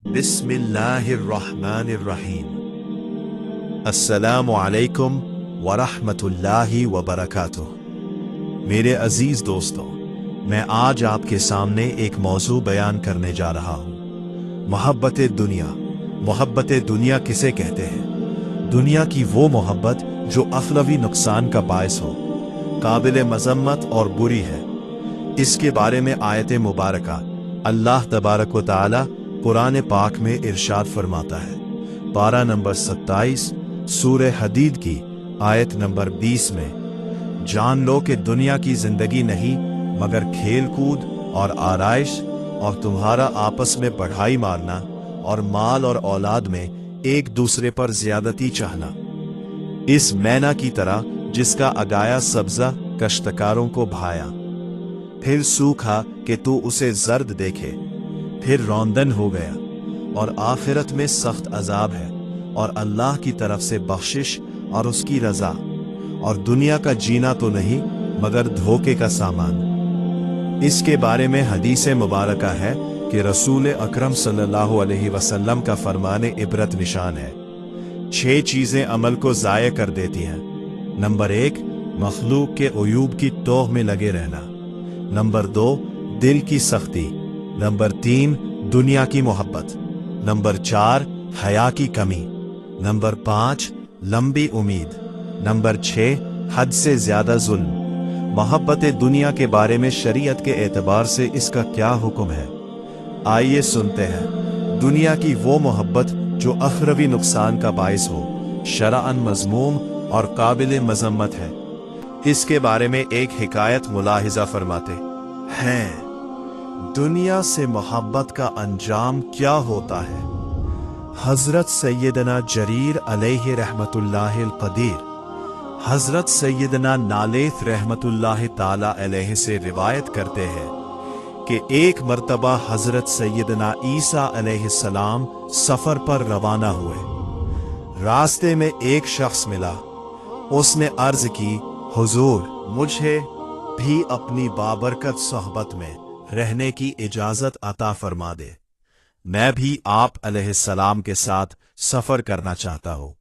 बिस्मिल्लाहिर्रहमानिर्रहीम। अस्सलामु अलैकुम वरहमतुल्लाहि वबरकातुह। मेरे अजीज दोस्तों, मैं आज आपके सामने एक मौजू बयान करने जा रहा हूँ। मोहब्बत दुनिया। मोहब्बत दुनिया किसे कहते हैं? दुनिया की वो मोहब्बत जो अखलवी नुकसान का बायस हो, काबिल मजम्मत और बुरी है। इसके बारे में आयत मुबारका अल्लाह तबारक व तआला कुरान पाक में इरशाद फरमाता है। पारा नंबर 27 सूरह हदीद की आयत नंबर 20 में, जान लो कि दुनिया की जिंदगी नहीं मगर खेल कूद और आराइश और तुम्हारा आपस में बढ़ाई मारना और माल और औलाद में एक दूसरे पर ज्यादती चाहना। इस मैना की तरह जिसका अगाया सब्जा कश्तकारों को भाया, फिर सूखा कि तू उसे जर्द देखे, फिर रौंदन हो गया और आखिरत में सख्त अजाब है और अल्लाह की तरफ से बख्शिश और उसकी रजा, और दुनिया का जीना तो नहीं मगर धोखे का सामान। इसके बारे में हदीस मुबारका है कि रसूल अकरम सल्लल्लाहु अलैहि वसल्लम का फरमाने इबरत निशान है। 6 चीजें अमल को जाया कर देती हैं। नंबर 1, मखलूक के उयूब की तौह में लगे रहना। नंबर 2, दिल की सख्ती। नंबर 3, दुनिया की मोहब्बत। नंबर 4, हया की कमी। नंबर 5, लंबी उम्मीद। नंबर 6, हद से ज्यादा जुल्म। मोहब्बत दुनिया के बारे में शरीयत के एतबार से इसका क्या हुक्म है, आइए सुनते हैं। दुनिया की वो मोहब्बत जो अखरवी नुकसान का बायस हो, शरअन मज़मूम और काबिल मजम्मत है। इसके बारे में एक हिकायत मुलाहिजा फरमाते हैं। दुनिया से मोहब्बत का अंजाम क्या होता है? हजरत सैयदना जरीर अलैहि रहमतुल्लाहिल कदीर, हजरत सैयदना नालेथ रहमतुल्लाहि ताला अलैहि से रिवायत करते हैं कि एक मर्तबा हजरत सैयदना ईसा अलैहिस्सलाम सफर पर रवाना हुए। रास्ते में एक शख्स मिला। उसने अर्ज की, हुजूर, मुझे भी अपनी बाबरकत सोहबत में रहने की इजाजत अता फरमा दे। मैं भी आप अलैहिस्सलाम के साथ सफर करना चाहता हूं।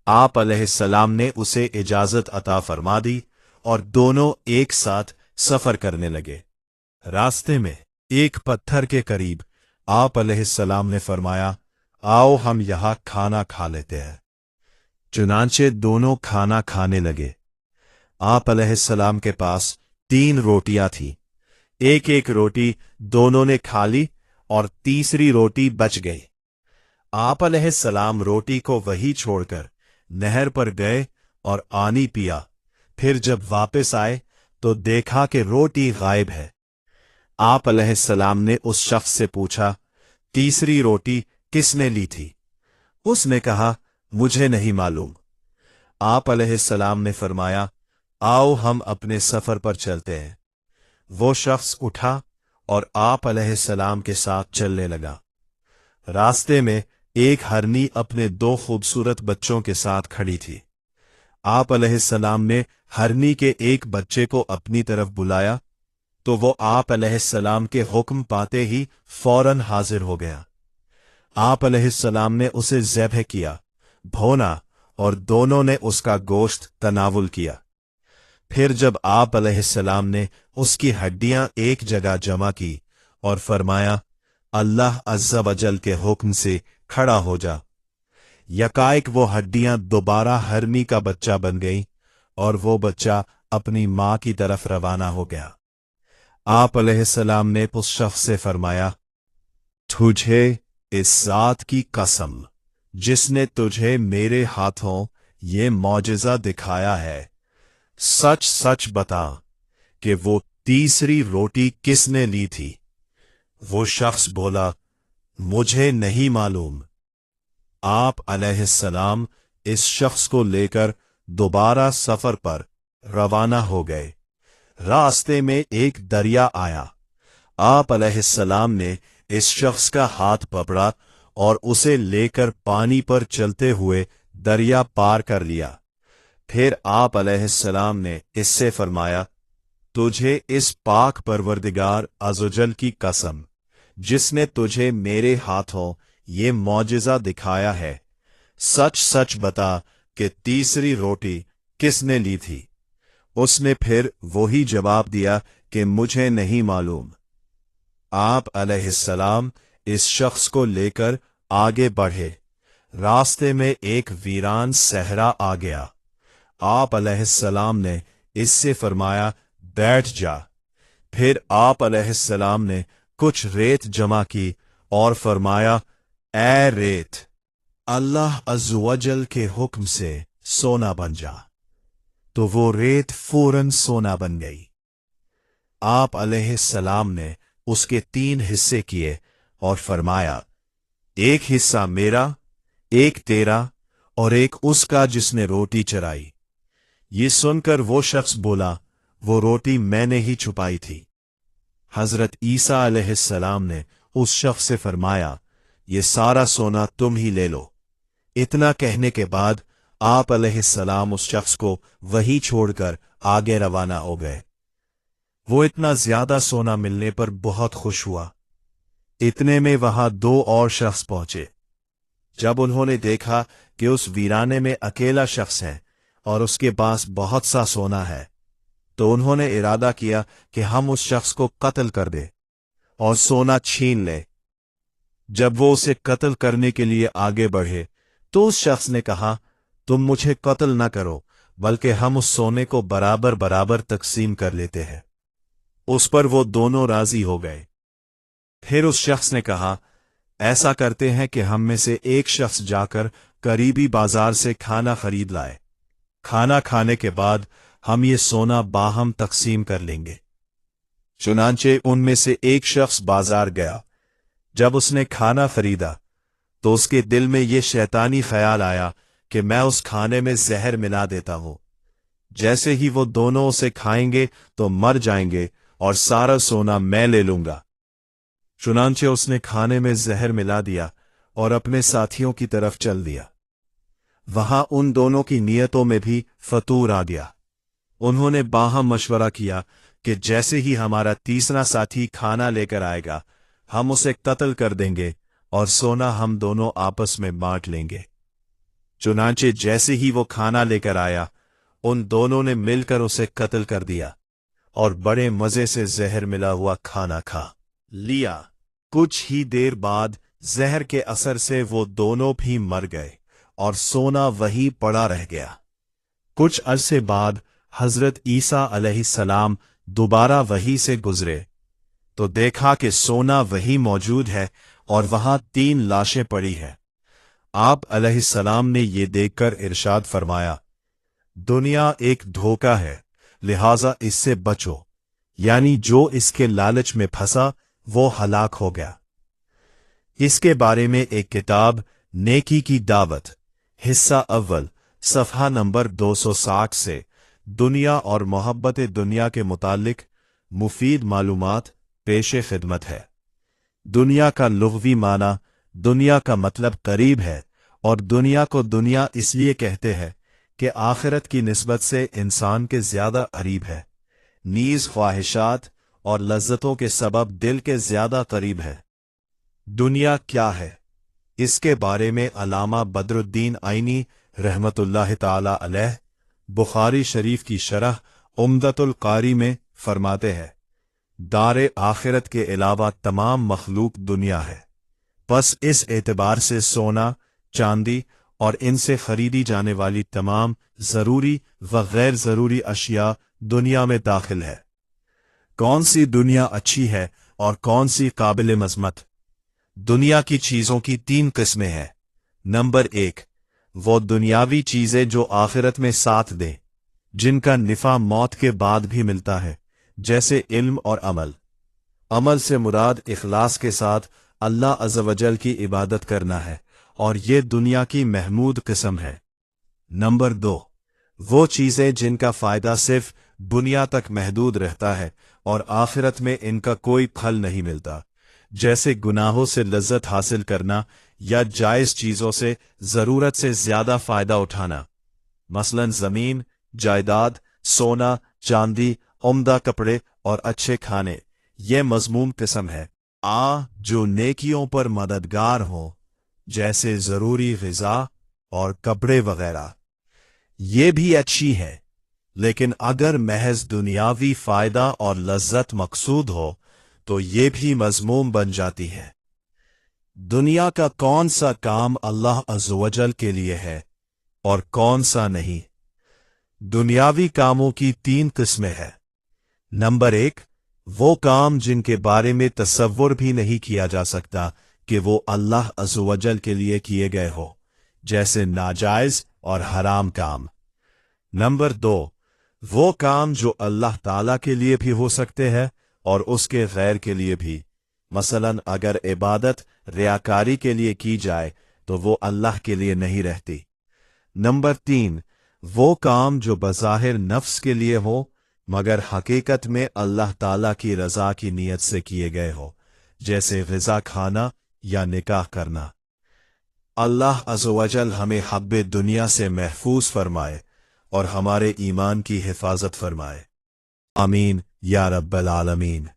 आप अलैहिस्सलाम ने उसे इजाजत अता फरमा दी और दोनों एक साथ सफर करने लगे। रास्ते में एक पत्थर के करीब आप अलैहिस्सलाम ने फरमाया, आओ हम यहां खाना खा लेते हैं। चुनांचे दोनों खाना खाने लगे। आप अलैहिस्सलाम के पास 3 रोटियां थीं। एक एक रोटी दोनों ने खा ली और तीसरी रोटी बच गई। आप अलैहिस्सलाम रोटी को वहीं छोड़कर नहर पर गए और पानी पिया। फिर जब वापस आए तो देखा कि रोटी गायब है। आप अलैहिस्सलाम ने उस शख्स से पूछा, तीसरी रोटी किसने ली थी? उसने कहा, मुझे नहीं मालूम। आप अलैहिस्सलाम ने फरमाया, आओ हम अपने सफर पर चलते हैं। वो शख्स उठा और आप अलैहिस्सलाम के साथ चलने लगा। रास्ते में एक हरनी अपने 2 खूबसूरत बच्चों के साथ खड़ी थी। आप अलैहिस्सलाम ने हरनी के एक बच्चे को अपनी तरफ बुलाया तो वो आप अलैहिस्सलाम के हुक्म पाते ही फौरन हाजिर हो गया। आप अलैहिस्सलाम ने उसे ज़ब्ह किया, भोना और दोनों ने उसका गोश्त तनावुल किया। फिर जब आप अलैहिस्सलाम ने उसकी हड्डियां एक जगह जमा की और फरमाया, अल्लाह अज़्ज़ा वजल के हुक्म से खड़ा हो जा, यकाएक वो हड्डियां दोबारा हरनी का बच्चा बन गई और वो बच्चा अपनी मां की तरफ रवाना हो गया। आप अलैहिस्सलाम ने उस शख्स से फरमाया, तुझे इस ज़ात की कसम जिसने तुझे मेरे हाथों ये मौजज़ा दिखाया है, सच सच बता कि वो तीसरी रोटी किसने ली थी? वो शख्स बोला, मुझे नहीं मालूम। आप अलैहिस्सलाम इस शख्स को लेकर दोबारा सफर पर रवाना हो गए। रास्ते में एक दरिया आया। आप अलैहिस्सलाम ने इस शख्स का हाथ पकड़ा और उसे लेकर पानी पर चलते हुए दरिया पार कर लिया। फिर आप अलैहिस्सलाम ने इससे फरमाया, तुझे इस पाक परवरदिगार अज़्ज़वजल की कसम जिसने तुझे मेरे हाथों ये मौजिज़ा दिखाया है, सच सच बता कि तीसरी रोटी किसने ली थी। उसने फिर वही जवाब दिया कि मुझे नहीं मालूम। आप अलैहिस्सलाम इस शख्स को लेकर आगे बढ़े। रास्ते में एक वीरान सहरा आ गया। आप अलैहिस्सलाम ने इससे फरमाया, बैठ जा। फिर आप अलैहिस्सलाम ने कुछ रेत जमा की और फरमाया, ए रेत, अल्लाह अज़्ज़वजल के हुक्म से सोना बन जा। तो वो रेत फौरन सोना बन गई। आप अलैहिस्सलाम ने उसके 3 हिस्से किए और फरमाया, एक हिस्सा मेरा, एक तेरा और एक उसका जिसने रोटी चराई। ये सुनकर वो शख्स बोला, वो रोटी मैंने ही छुपाई थी। हजरत ईसा अलैहिस्सलाम ने उस शख्स से फरमाया, ये सारा सोना तुम ही ले लो। इतना कहने के बाद आप अलैहिस्सलाम उस शख्स को वही छोड़कर आगे रवाना हो गए। वो इतना ज्यादा सोना मिलने पर बहुत खुश हुआ। इतने में वहां 2 और शख्स पहुंचे। जब उन्होंने देखा कि उस वीराने में अकेला शख्स है और उसके पास बहुत सा सोना है, तो उन्होंने इरादा किया कि हम उस शख्स को कत्ल कर दे और सोना छीन ले। जब वो उसे कत्ल करने के लिए आगे बढ़े तो उस शख्स ने कहा, तुम मुझे कत्ल न करो, बल्कि हम उस सोने को बराबर बराबर तकसीम कर लेते हैं। उस पर वो दोनों राजी हो गए। फिर उस शख्स ने कहा, ऐसा करते हैं कि हम में से एक शख्स जाकर करीबी बाजार से खाना खरीद लाए। खाना खाने के बाद हम ये सोना बाहम तकसीम कर लेंगे। चुनांचे उनमें से एक शख्स बाजार गया। जब उसने खाना खरीदा तो उसके दिल में ये शैतानी ख्याल आया कि मैं उस खाने में जहर मिला देता हूं। जैसे ही वो दोनों उसे खाएंगे तो मर जाएंगे और सारा सोना मैं ले लूंगा। चुनांचे उसने खाने में जहर मिला दिया और अपने साथियों की तरफ चल दिया। वहां उन दोनों की नीयतों में भी फतूर आ गया। उन्होंने बाहम मशवरा किया कि जैसे ही हमारा तीसरा साथी खाना लेकर आएगा, हम उसे कत्ल कर देंगे और सोना हम दोनों आपस में बांट लेंगे। चुनांचे जैसे ही वो खाना लेकर आया, उन दोनों ने मिलकर उसे कत्ल कर दिया और बड़े मजे से जहर मिला हुआ खाना खा लिया। कुछ ही देर बाद जहर के असर से वो दोनों भी मर गए और सोना वही पड़ा रह गया। कुछ अरसे बाद हजरत ईसा अलैहिस्सलाम दोबारा वही से गुजरे तो देखा कि सोना वही मौजूद है और वहां 3 लाशें पड़ी हैं। आप अलैहिस्सलाम ने ये देखकर इरशाद फरमाया, दुनिया एक धोखा है, लिहाजा इससे बचो, यानी जो इसके लालच में फंसा वो हलाक हो गया। इसके बारे में एक किताब नेकी की दावत हिस्सा अव्वल सफ़हा नंबर 260 से दुनिया और मोहब्बत दुनिया के मुतालिक मुफीद मालूमात पेशे खिदमत है। दुनिया का लुग़वी माना दुनिया का मतलब करीब है और दुनिया को दुनिया इसलिए कहते हैं कि आखिरत की निस्बत से इंसान के ज्यादा करीब है। नीज ख्वाहिशात और लज्जतों के सबब दिल के ज्यादा करीब है। दुनिया क्या है, इसके बारे में अलामा बदरुद्दीन आइनी रहमतुल्लाह ताला अलैह बुखारी शरीफ की शरह उम्दतुल कारी में फरमाते हैं, दारे आखिरत के अलावा तमाम मखलूक दुनिया है। बस इस एतबार से सोना, चांदी और इनसे खरीदी जाने वाली तमाम जरूरी व गैर जरूरी अशिया दुनिया में दाखिल है। कौन सी दुनिया अच्छी है और कौन सी काबिल मज़म्मत? दुनिया की चीजों की 3 किस्में हैं। नंबर 1, वो दुनियावी चीजें जो आखिरत में साथ दें, जिनका निफा मौत के बाद भी मिलता है, जैसे इल्म और अमल। अमल से मुराद इखलास के साथ अल्लाह अज़्ज़वजल की इबादत करना है और ये दुनिया की महमूद किस्म है। नंबर 2, वो चीजें जिनका फायदा सिर्फ दुनिया तक महदूद रहता है और आखिरत में इनका कोई फल नहीं मिलता, जैसे गुनाहों से लज्जत हासिल करना या जायज चीजों से जरूरत से ज्यादा फायदा उठाना, मसलन जमीन, जायदाद, सोना, चांदी, उम्दा कपड़े और अच्छे खाने। यह मज़मूम किस्म है। जो नेकियों पर मददगार हो, जैसे जरूरी ग़िज़ा और कपड़े वगैरह, ये भी अच्छी है। लेकिन अगर महज दुनियावी फ़ायदा और लज्जत मकसूद हो तो ये भी मज़मूम बन जाती है। दुनिया का कौन सा काम अल्लाह अज़्ज़वजल के लिए है और कौन सा नहीं? दुनियावी कामों की 3 किस्में हैं। नंबर 1, वो काम जिनके बारे में तसव्वुर भी नहीं किया जा सकता कि वो अल्लाह अज़्ज़वजल के लिए किए गए हो, जैसे नाजायज़ और हराम काम। नंबर 2, वो काम जो अल्लाह ताला के लिए भी हो सकते हैं और उसके गैर के लिए भी। मसलन अगर इबादत रियाकारी के लिए की जाए तो वो अल्लाह के लिए नहीं रहती। नंबर 3, वो काम जो बज़ाहिर नफ्स के लिए हो मगर हकीकत में अल्लाह ताला की रज़ा की नीयत से किए गए हो, जैसे ग़िज़ा खाना या निकाह करना। अल्लाह अज़्ज़वजल हमें हब्बे दुनिया से महफूज फरमाए और हमारे ईमान की हिफाजत फरमाए। आमीन या रब्बल आलमीन।